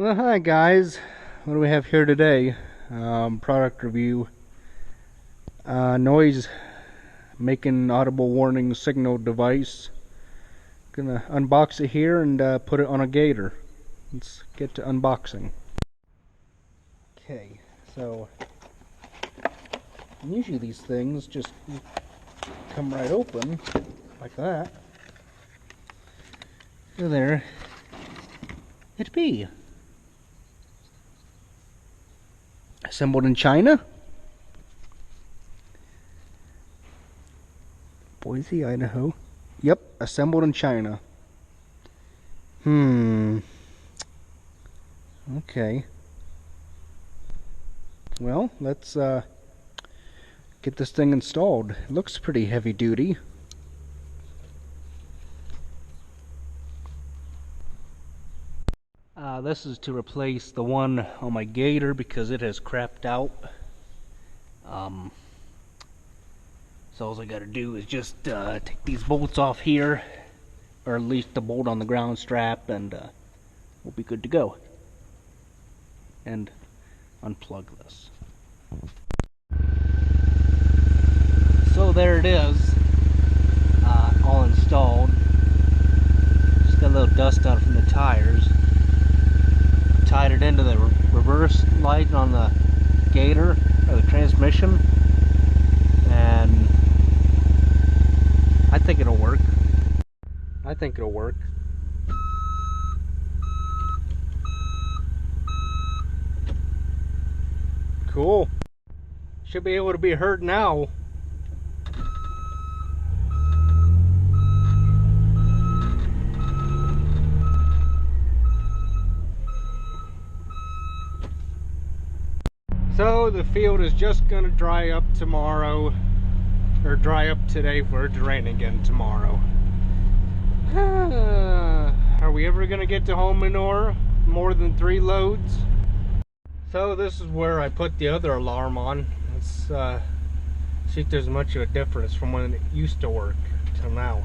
Well, hi guys. What do we have here today? Product review. Noise making audible warning signal device. Gonna unbox it here and put it on a gator. Let's get to unboxing. Okay, so usually these things just come right open like that. So there it be. Assembled in China. Boise, Idaho. Yep, assembled in China. Okay. Well, let's get this thing installed. It looks pretty heavy duty. This is to replace the one on my gator because it has crapped out. So all I gotta do is just take these bolts off here, or at least the bolt on the ground strap, and we'll be good to go. And unplug this. So there it is, all installed. Just got a little dust on it from the tires. Tied it into the reverse light on the gator, or the transmission, and I think it'll work. Cool. Should be able to be heard now. So the field is just gonna dry up tomorrow, or dry up today for it to rain again tomorrow. Are we ever gonna get to home manure more than 3 loads? So this is where I put the other alarm on. Let's see if there's much of a difference from when it used to work till now.